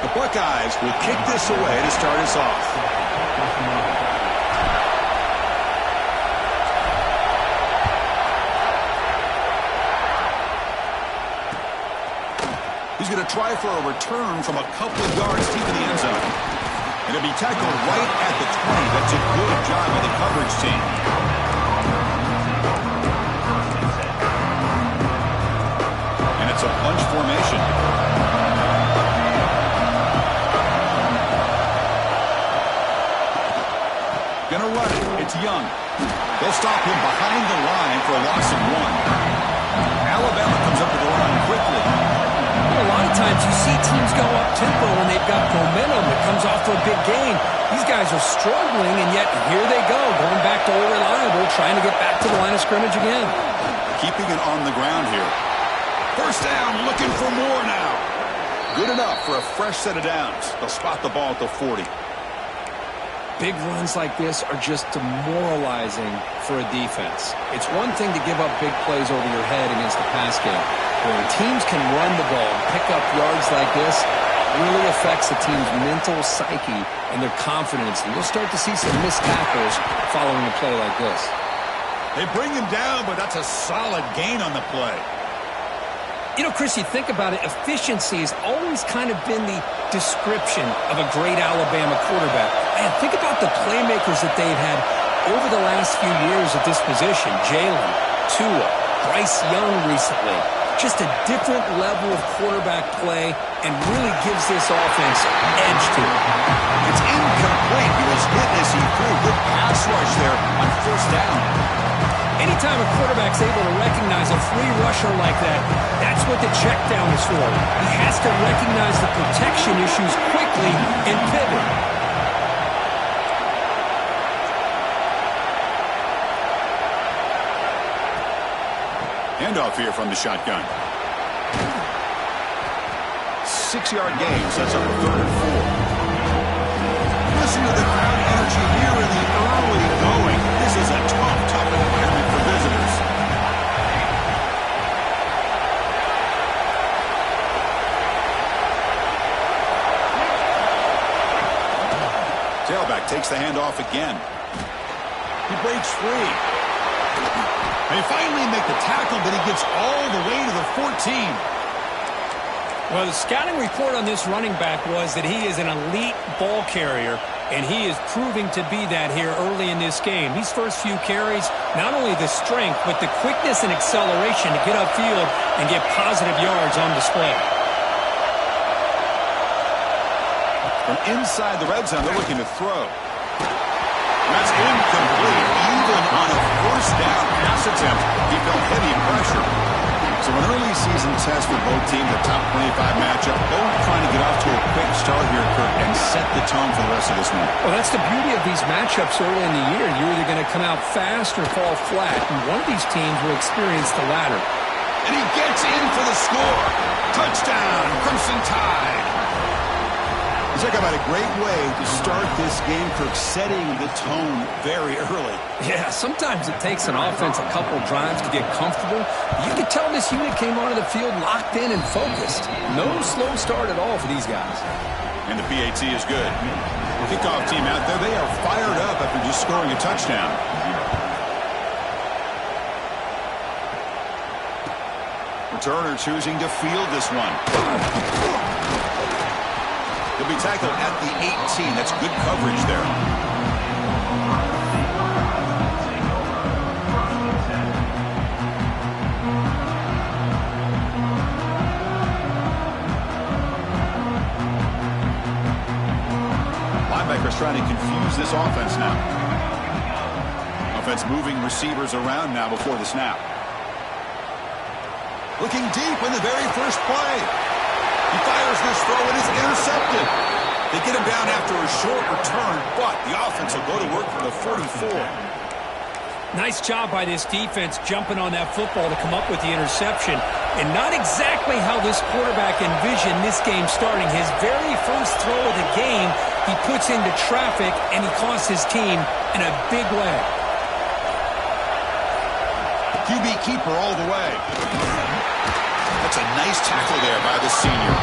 The Buckeyes will kick this away to start us off. He's going to try for a return from a couple of yards deep in the end zone. And it'll be tackled right at the 20. That's a good job by the coverage team. And it's a bunch formation. Gonna run it. It's Young. They'll stop him behind the line for a loss of 1. Alabama comes up to the line quickly. A lot of times you see teams go up-tempo when they've got momentum that comes off for a big gain. These guys are struggling, and yet here they go, going back to old reliable, trying to get back to the line of scrimmage again. Keeping it on the ground here. First down, looking for more now. Good enough for a fresh set of downs. They'll spot the ball at the 40. Big runs like this are just demoralizing for a defense. It's one thing to give up big plays over your head against the pass game. When teams can run the ball and pick up yards like this, it really affects the team's mental psyche and their confidence. And you'll start to see some missed tackles following a play like this. They bring him down, but that's a solid gain on the play. You know, Chris, you think about it, efficiency has always kind of been the description of a great Alabama quarterback. Man, think about the playmakers that they've had over the last few years at this position. Jalen, Tua, Bryce Young recently. Just a different level of quarterback play and really gives this offense edge to it. It's incomplete. He was hit as he threw. Good pass rush there on first down. Anytime a quarterback's able to recognize a free rusher like that, that's what the check down is for. He has to recognize the protection issues quickly and pivot. Handoff here from the shotgun. 6-yard gain sets up a 3rd and 4. Listen to the crowd energy here in the early going. This is a tough environment for visitors. Tailback takes the handoff again. He breaks free. They finally make the tackle, but he gets all the way to the 14. Well, the scouting report on this running back was that he is an elite ball carrier, and he is proving to be that here early in this game. These first few carries, not only the strength, but the quickness and acceleration to get upfield and get positive yards on display. From inside the red zone, they're looking to throw. That's incomplete. Even on a first down pass attempt, he felt heavy pressure. So an early season test for both teams, a top 25 matchup. Both trying to get off to a quick start here, Kirk, and set the tone for the rest of this one. Well, that's the beauty of these matchups early in the year. You're either going to come out fast or fall flat, and one of these teams will experience the latter. And he gets in for the score. Touchdown, Crimson Tide. Talk about a great way to start this game, Kirk, setting the tone very early. Yeah, sometimes it takes an offense a couple drives to get comfortable. You can tell this unit came onto the field locked in and focused. No slow start at all for these guys. And the PAT is good. Kickoff team out there, they are fired up after just scoring a touchdown. Returner choosing to field this one. He'll be tackled at the 18. That's good coverage there. Linebackers trying to confuse this offense now. Offense moving receivers around now before the snap. Looking deep in the very first play. He fires this throw and is intercepted. They get him down after a short return, but the offense will go to work for the 44. Nice job by this defense jumping on that football to come up with the interception. And not exactly how this quarterback envisioned this game starting. His very first throw of the game, he puts into traffic, and he costs his team in a big way. QB keeper all the way. That's a nice tackle there by the senior.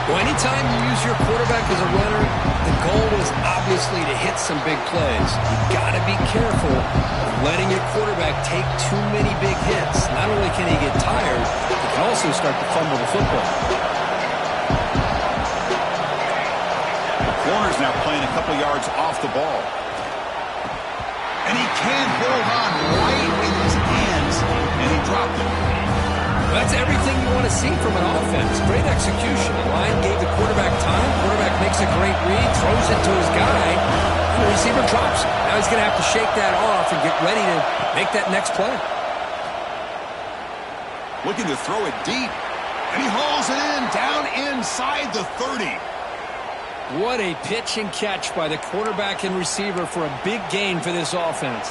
Well, anytime you use your quarterback as a runner, the goal is obviously to hit some big plays. You've got to be careful of letting your quarterback take too many big hits. Not only can he get tired, he can also start to fumble the football. The corner's now playing a couple yards off the ball. And he can't hold on right in his hands, and he dropped it. That's everything you want to see from an offense. Great execution. The line gave the quarterback time. Quarterback makes a great read, throws it to his guy, and the receiver drops it. Now he's going to have to shake that off and get ready to make that next play. Looking to throw it deep, and he hauls it in, down inside the 30. What a pitch and catch by the quarterback and receiver for a big gain for this offense.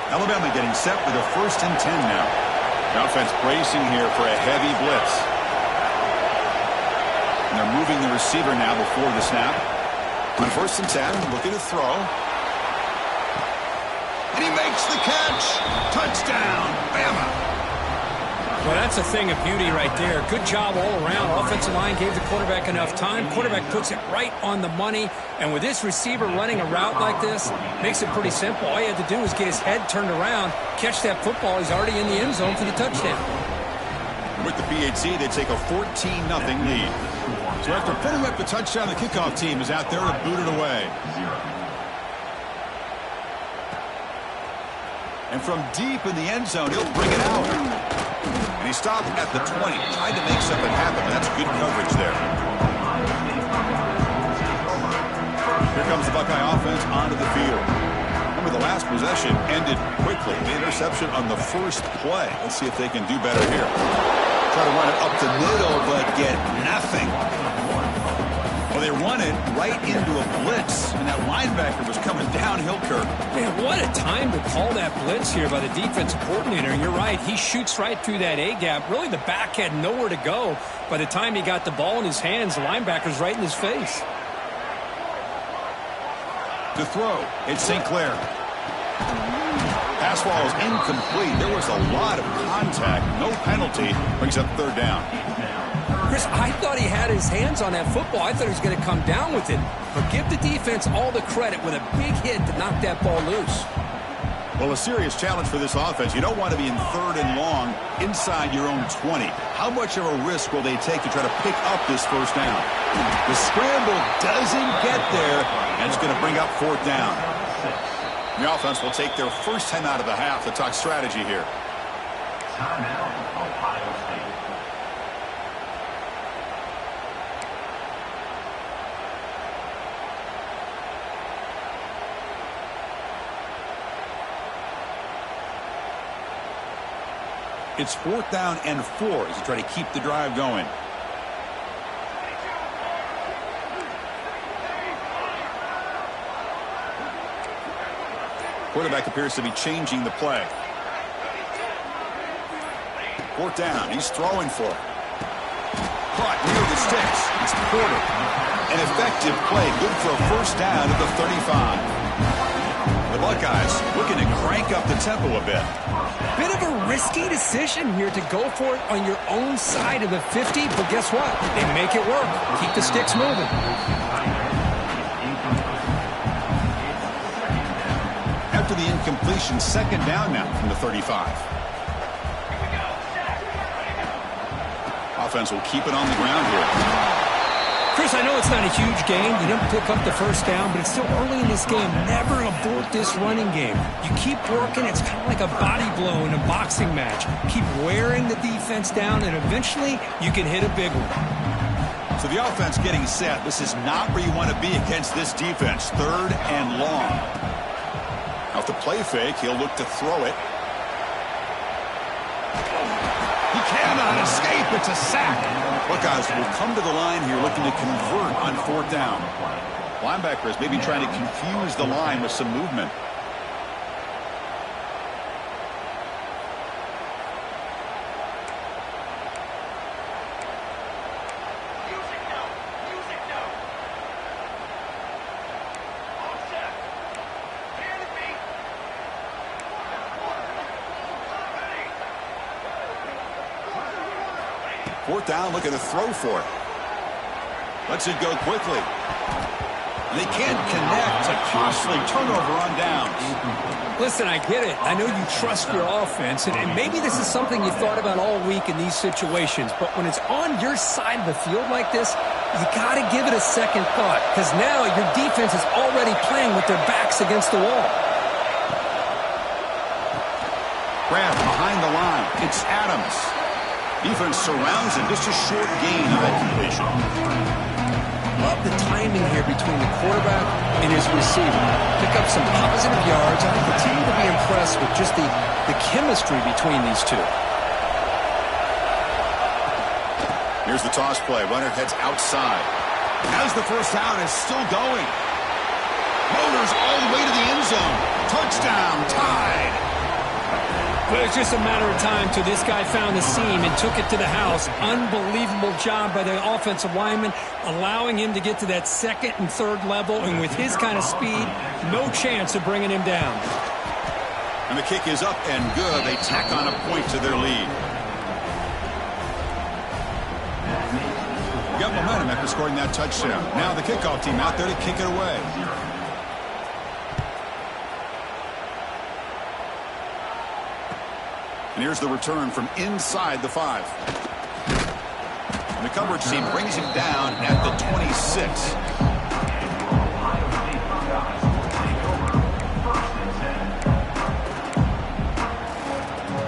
Alabama getting set with a 1st and 10 now. The offense bracing here for a heavy blitz. And they're moving the receiver now before the snap. On 1st and 10, looking to throw. And he makes the catch. Touchdown, Bama. Well, that's a thing of beauty right there. Good job all around. Offensive line gave the quarterback enough time. Quarterback puts it right on the money. And with this receiver running a route like this, makes it pretty simple. All he had to do was get his head turned around, catch that football. He's already in the end zone for the touchdown. With the PAT, they take a 14-0 lead. So after putting up the touchdown, the kickoff team is out there to boot it away. And from deep in the end zone, he'll bring it out. And he stopped at the 20, tried to make something happen. That's good coverage there. Here comes the Buckeye offense onto the field. Remember, the last possession ended quickly. The interception on the first play. Let's see if they can do better here. Try to run it up the middle, but get nothing. Well, they run it right into a blitz, and that linebacker was coming downhill, Kirk. Man, what a time to call that blitz here by the defensive coordinator. And you're right, he shoots right through that A-gap. Really, the back had nowhere to go. By the time he got the ball in his hands, the linebacker's right in his face. To throw, it's St. Clair. Pass ball is incomplete. There was a lot of contact. No penalty. Brings up 3rd down. Chris, I thought he had his hands on that football. I thought he was going to come down with it. But give the defense all the credit with a big hit to knock that ball loose. Well, a serious challenge for this offense. You don't want to be in 3rd and long inside your own 20. How much of a risk will they take to try to pick up this 1st down? The scramble doesn't get there, and it's going to bring up 4th down. The offense will take their first time out of the half to talk strategy here. Timeout, Ohio State. It's 4th down and 4 as you try to keep the drive going. Quarterback appears to be changing the play. 4th down. He's throwing for it. Caught near the sticks. It's Porter. An effective play. Good for a 1st down at the 35. The Buckeyes looking to crank up the tempo a bit. Bit of a risky decision here to go for it on your own side of the 50, but guess what? They make it work. Keep the sticks moving. After the incompletion, 2nd down now from the 35. Offense will keep it on the ground here. Chris, I know it's not a huge game. You didn't pick up the 1st down, but it's still early in this game. Never abort this running game. You keep working. It's kind of like a body blow in a boxing match. Keep wearing the defense down, and eventually you can hit a big one. So the offense getting set. This is not where you want to be against this defense. 3rd and long. Off the play fake, he'll look to throw it. He cannot escape. It's a sack. Buckeyes will come to the line here looking to convert on 4th down. Linebackers maybe trying to confuse the line with some movement. Fourth down, looking to throw for it. Lets it go quickly. And they can't connect. A costly turnover on downs. Listen, I get it. I know you trust your offense, and maybe this is something you thought about all week in these situations, but when it's on your side of the field like this, you got to give it a second thought, because now your defense is already playing with their backs against the wall. Grabbed behind the line. It's Adams. Defense surrounds him. Just a short gain on that completion. Love the timing here between the quarterback and his receiver. Pick up some positive yards. I continue to be impressed with just the chemistry between these two. Here's the toss play. Runner heads outside. As the first down is still going. Motors all the way to the end zone. Touchdown, tied. But it's just a matter of time till this guy found the seam and took it to the house. Unbelievable job by the offensive lineman, allowing him to get to that second and third level. And with his kind of speed, no chance of bringing him down. And the kick is up and good. They tack on a point to their lead. Got momentum after scoring that touchdown. Now the kickoff team out there to kick it away. And here's the return from inside the 5. And the coverage team brings him down at the 26.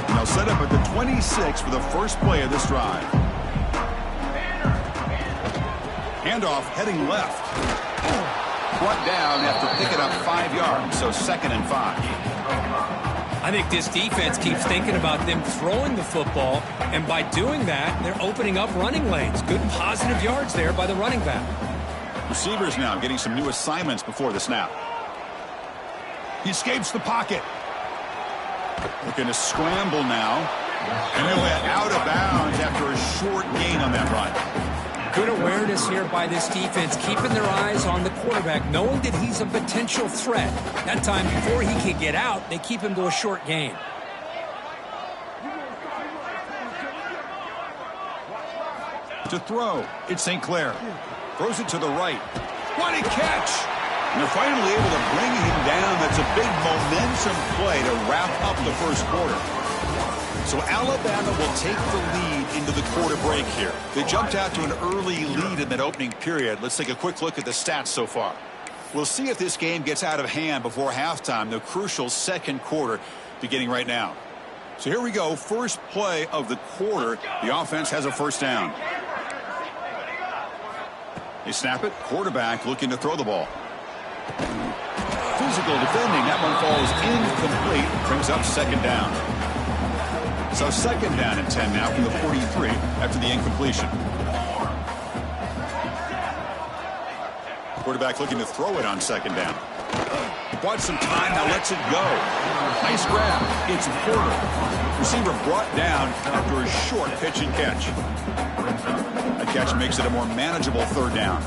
And they'll set up at the 26 for the first play of this drive. Handoff heading left. Brought down after picking up 5 yards, so 2nd and 5. I think this defense keeps thinking about them throwing the football, and by doing that, they're opening up running lanes. Good positive yards there by the running back. Receivers now getting some new assignments before the snap. He escapes the pocket. Looking to scramble now. And he went out of bounds after a short gain on that run. Good awareness here by this defense, keeping their eyes on the quarterback, knowing that he's a potential threat. That time, before he can get out, they keep him to a short gain. To throw, it's St. Clair. Throws it to the right. What a catch! And they're finally able to bring him down. That's a big momentum play to wrap up the first quarter. So Alabama will take the lead into the quarter break here. They jumped out to an early lead in that opening period. Let's take a quick look at the stats so far. We'll see if this game gets out of hand before halftime, the crucial second quarter beginning right now. So here we go, first play of the quarter. The offense has a first down. They snap it, quarterback looking to throw the ball. Physical defending, that one falls incomplete, brings up second down. So 2nd down and 10 now from the 43 after the incompletion. Quarterback looking to throw it on 2nd down. Bought some time, now lets it go. Nice grab. It's Porter. Receiver brought down after a short pitch and catch. That catch makes it a more manageable 3rd down.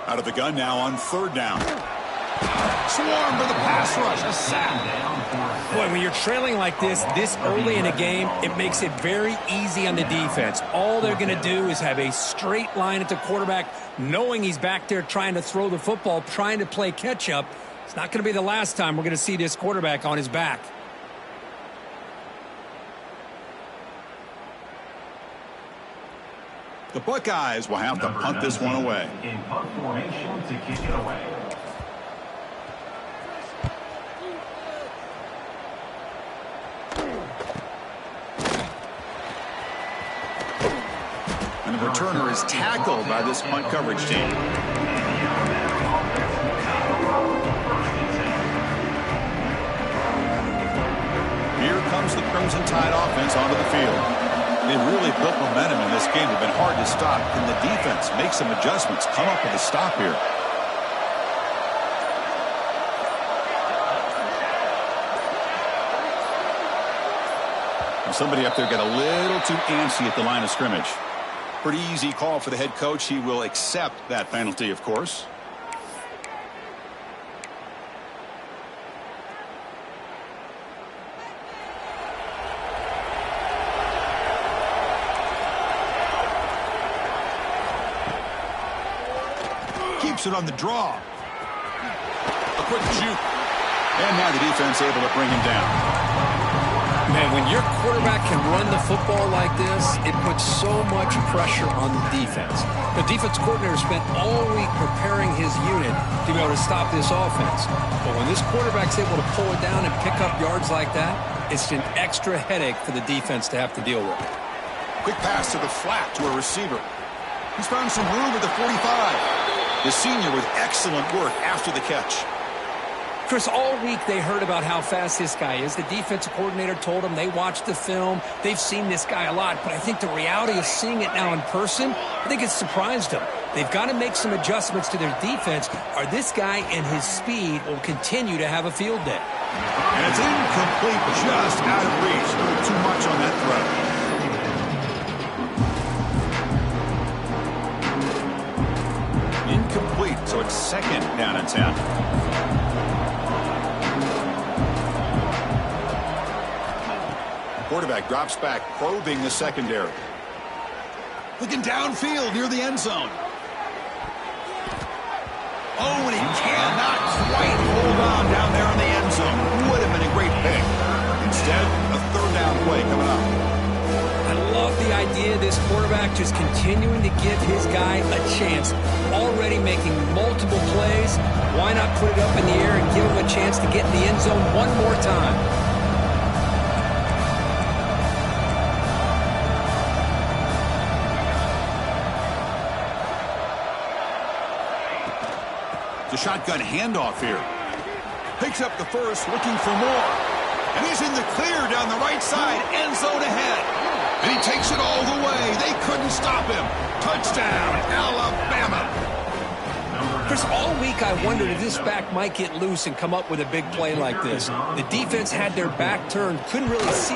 Out of the gun now on 3rd down. Swarm for the pass rush. A sack. Boy, when you're trailing like this early in a game, it makes it very easy on the defense. All they're going to do is have a straight line at the quarterback, knowing he's back there trying to throw the football, trying to play catch-up. It's not going to be the last time we're going to see this quarterback on his back. The Buckeyes will have to punt this one away. In punt formation to kick it away. And the returner is tackled by this punt coverage team. Here comes the Crimson Tide offense onto the field. They've really built momentum in this game. They've been hard to stop. Can the defense make some adjustments, come up with a stop here? And somebody up there got a little too antsy at the line of scrimmage. Pretty easy call for the head coach. He will accept that penalty, of course. Keeps it on the draw. A quick juke. And now the defense able to bring him down. Man, when your quarterback can run the football like this, it puts so much pressure on the defense. The defense coordinator spent all week preparing his unit to be able to stop this offense. But when this quarterback's able to pull it down and pick up yards like that, it's an extra headache for the defense to have to deal with. Quick pass to the flat to a receiver. He's found some room at the 45. The senior with excellent work after the catch. Chris, all week they heard about how fast this guy is. The defensive coordinator told them they watched the film. They've seen this guy a lot, but I think the reality of seeing it now in person, I think it's surprised them. They've got to make some adjustments to their defense, or this guy and his speed will continue to have a field day. And it's incomplete, just out of reach. A little too much on that throw. Incomplete, so it's second down and 10. Quarterback drops back, probing the secondary. Looking downfield near the end zone. Oh, and he cannot quite hold on down there in the end zone. Would have been a great pick. Instead, a third down play coming up. I love the idea of this quarterback just continuing to give his guy a chance. Already making multiple plays. Why not put it up in the air and give him a chance to get in the end zone one more time? The shotgun handoff here. Picks up the first, looking for more. And he's in the clear down the right side, end zone ahead. And he takes it all the way. They couldn't stop him. Touchdown, Alabama. Chris, all week I wondered if this back might get loose and come up with a big play like this. The defense had their back turned, couldn't really see